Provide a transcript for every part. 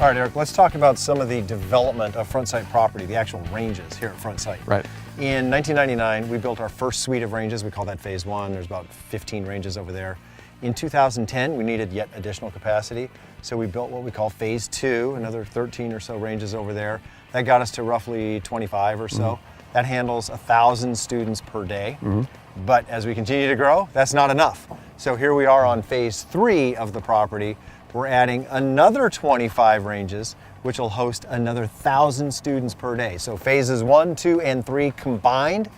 All right, Eric, let's talk about some of the development of Front Sight property, the actual ranges here at Front Sight. Right. In 1999, we built our first suite of ranges. We call that Phase 1. There's about 15 ranges over there. In 2010, we needed yet additional capacity, so we built what we call Phase 2, another 13 or so ranges over there. That got us to roughly 25 or so. Mm-hmm. That handles 1,000 students per day. Mm-hmm. But as we continue to grow, that's not enough. So here we are on Phase 3 of the property. We're adding another 25 ranges, which will host another 1,000 students per day. So phases 1, 2, and 3 combined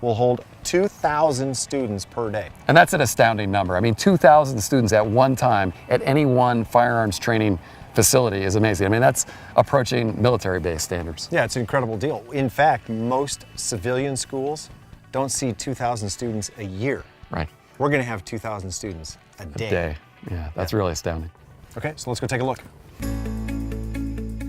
will hold 2,000 students per day. And that's an astounding number. I mean, 2,000 students at one time at any one firearms training facility is amazing. I mean, that's approaching military base standards. Yeah, it's an incredible deal. In fact, most civilian schools don't see 2,000 students a year. Right. We're going to have 2,000 students a day. Yeah, that's really astounding. Okay, so let's go take a look.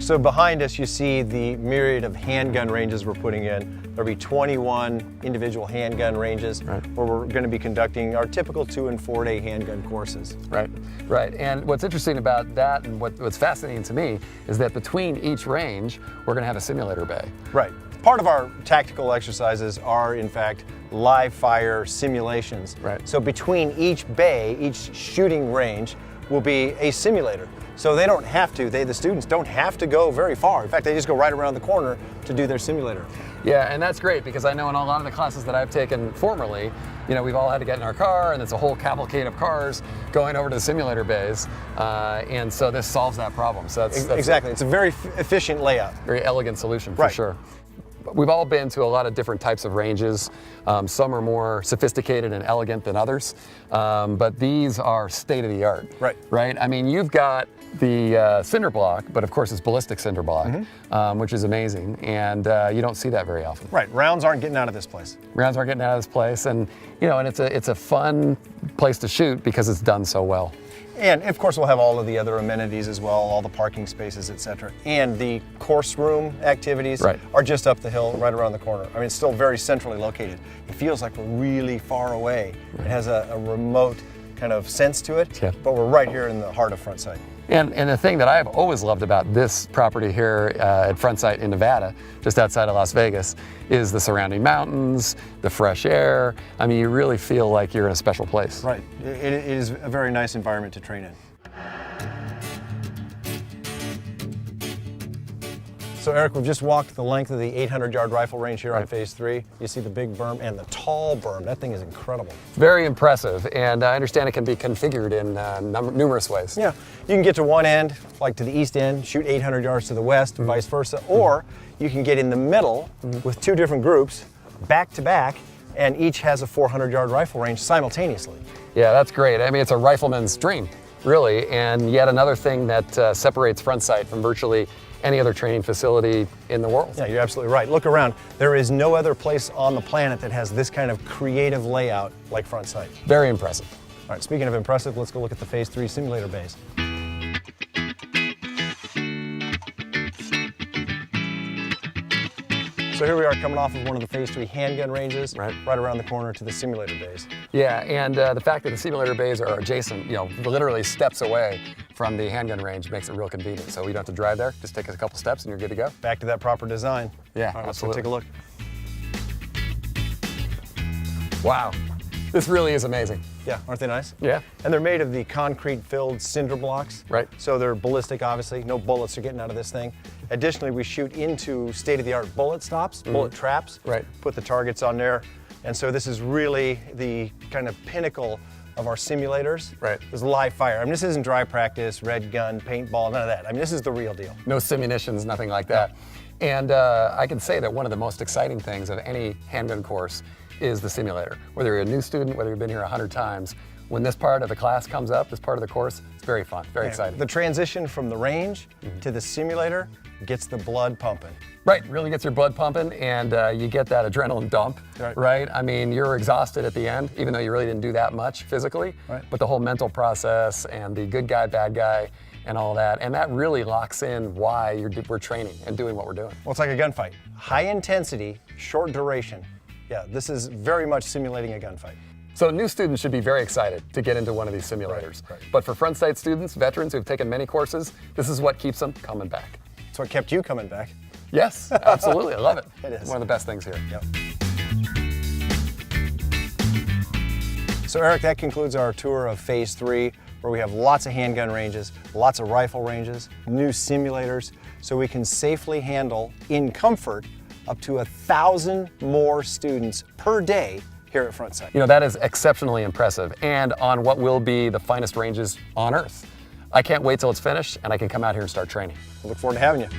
So behind us, you see the myriad of handgun ranges we're putting in. There'll be 21 individual handgun ranges where we're going to be conducting our typical 2- and 4-day handgun courses. Right. And what's interesting about that and what's fascinating to me is that between each range, we're going to have a simulator bay. Right. Part of our tactical exercises are, in fact, live fire simulations. Right. So between each bay, each shooting range, will be a simulator. So they don't have to, the students don't have to go very far. In fact, they just go right around the corner to do their simulator. Yeah, and that's great because I know in a lot of the classes that I've taken formerly, you know, we've all had to get in our car and it's a whole cavalcade of cars going over to the simulator bays. And so this solves that problem. So that's exactly, it's a very efficient layout. Very elegant solution for sure. We've all been to a lot of different types of ranges. Some are more sophisticated and elegant than others, but these are state-of-the-art. Right? I mean, you've got the cinder block, but of course it's ballistic cinder block, which is amazing, and you don't see that very often. Right, rounds aren't getting out of this place. Rounds aren't getting out of this place, and you know, and it's a fun place to shoot because it's done so well. And of course we'll have all of the other amenities as well, all the parking spaces, etc. And the course room activities are just up the hill, right around the corner. I mean, it's still very centrally located. It feels like we're really far away. It has a remote kind of sense to it, but we're right here in the heart of Front Sight. And the thing that I've always loved about this property here at Front Sight in Nevada, just outside of Las Vegas, is the surrounding mountains, the fresh air. I mean, you really feel like you're in a special place. Right. It is a very nice environment to train in. So Eric, we've just walked the length of the 800-yard rifle range here on Phase 3. You see the big berm and the tall berm. That thing is incredible. Very impressive, and I understand it can be configured in numerous ways. Yeah, you can get to one end, like to the east end, shoot 800 yards to the west, vice versa, or you can get in the middle with two different groups, back to back, and each has a 400-yard rifle range simultaneously. Yeah, that's great. I mean, it's a rifleman's dream, really, and yet another thing that separates Front Sight from virtually any other training facility in the world. Yeah, you're absolutely right. Look around. There is no other place on the planet that has this kind of creative layout like Front Sight. Very impressive. All right, speaking of impressive, let's go look at the Phase 3 simulator bays. So here we are coming off of one of the Phase 3 handgun ranges, right around the corner to the simulator bays. Yeah, and the fact that the simulator bays are adjacent, you know, literally steps away from the handgun range makes it real convenient. So we don't have to drive there, just take a couple steps and you're good to go. Back to that proper design. Yeah, all right, let's go take a look. Wow, this really is amazing. Yeah, aren't they nice? Yeah. And they're made of the concrete-filled cinder blocks. Right. So they're ballistic, obviously. No bullets are getting out of this thing. Additionally, we shoot into state-of-the-art bullet stops, bullet traps. Right. Put the targets on there. And so this is really the kind of pinnacle of our simulators. Right. There's live fire. I mean, this isn't dry practice, red gun, paintball, none of that. I mean, this is the real deal. No simunitions, nothing like that. And I can say that one of the most exciting things of any handgun course is the simulator. Whether you're a new student, whether you've been here 100 times, when this part of the class comes up, this part of the course, it's very fun, very exciting. The transition from the range to the simulator gets the blood pumping. Right, really gets your blood pumping, and you get that adrenaline dump, right? I mean, you're exhausted at the end, even though you really didn't do that much physically, but the whole mental process and the good guy, bad guy, and all that, and that really locks in why we're training and doing what we're doing. Well, it's like a gunfight. High intensity, short duration. Yeah, this is very much simulating a gunfight. So new students should be very excited to get into one of these simulators. But for front sight students, veterans who've taken many courses, this is what keeps them coming back. It's what kept you coming back. Yes, absolutely, I love it. It is. One of the best things here. Yep. So Eric, that concludes our tour of Phase 3, where we have lots of handgun ranges, lots of rifle ranges, new simulators, so we can safely handle, in comfort, up to 1,000 more students per day here at Front Sight. You know, that is exceptionally impressive, and on what will be the finest ranges on earth. I can't wait till it's finished and I can come out here and start training. I look forward to having you.